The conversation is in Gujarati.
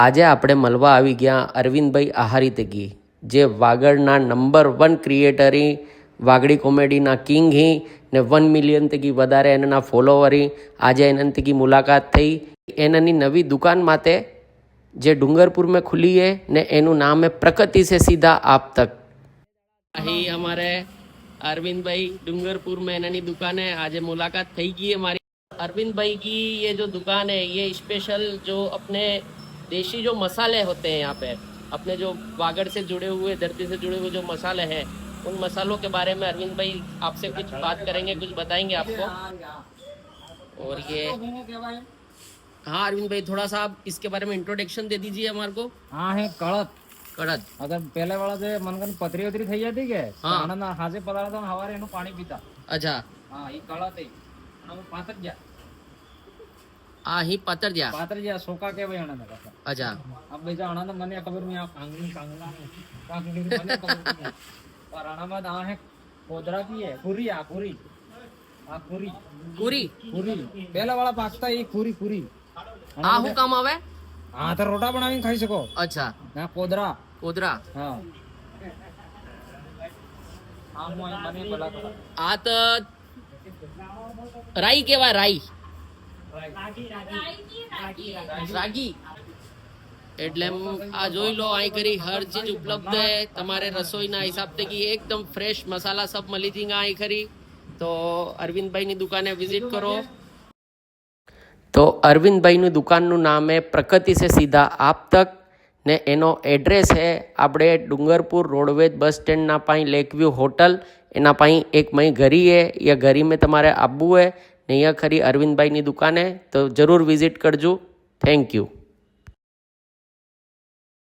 આજે આપણે મળવા આવી ગયા અરવિંદભાઈ આહારી તકી, જે વાગડના નંબર 1 ક્રિએટરી, વાગડી કોમેડીના કિંગ હી ને 1 મિલિયન તકી વધારે એના ફોલોવરી. આજે એના તકી મુલાકાત થઈ એનાની નવી દુકાન માટે જે ડુંગરपुर में खुली है ने એનું નામ है प्रकृति से सीधा आप तक. અહીં हमारे अरविंद भाई डूंगरपुर में एनानी दुकान है. आज मुलाकात થઈ ગઈ हमारी अरविंद भाई की. ये जो दुकान है ये स्पेशल जो अपने देशी जो मसाले होते हैं यहाँ पे, अपने जो वागड़ से जुड़े हुए, धरती से जुड़े हुए जो मसाले हैं, उन मसालों के बारे में अरविंद भाई आपसे कुछ बात करेंगे, कुछ बताएंगे आपको. और ये हाँ अरविंद भाई थोड़ा सा आप इसके बारे में इंट्रोडक्शन दे दीजिए हमारे को. हाँ है कड़त. अगर पहले वाला से मनगन पथरी वथरी થઈ જતી કે हाँ. હાજે પદાર્થ હવારે એનું પાણી પીતા. अच्छा હા ઈ કળત હે. આમાં પાતર જા. ही पातरजा. સોકા કહેવાય આના કાકા. अच्छा આ બેજા આના મને ખબર નહીં. આ કાંગલી મને ખબર નહીં. પર આનામાં આ હે કોદરા કી હે પૂરી. આ પૂરી પહેલા વાળા પાકતા એ પૂરી. આ હું કામ આવે? હા તો રોટા બનાવીને ખાઈ શકો. अच्छा ના કોદરા. હા આ મને ભલા કરો. આ તો રાઈ કેવાય. રાઈ રાગી એટલે આ જોઈ લો. અહીં કરી હર ચીજ ઉપલબ્ધ है તમારે રસોઈના હિસાબથી કે એકદમ ફ્રેશ મસાલા सब મળી જઈને અહીં કરી. તો અરવિંદભાઈની દુકાને વિઝિટ કરો. તો અરવિંદભાઈની દુકાનનું નામ है प्रकृति से सीधा आप तक ને એનો એડ્રેસ है આપણે ડુંગરपुर રોડવેજ બસ સ્ટેન્ડના પાઈ લેકવ્યू હોટલ એના પાઈ એક મઈ ઘરી है. એ ઘરી में તમારે આવવું है ને અહીંયા ખરી અરવિંદભાઈની દુકાને તો જરૂર વિઝિટ કરજો. Thank you.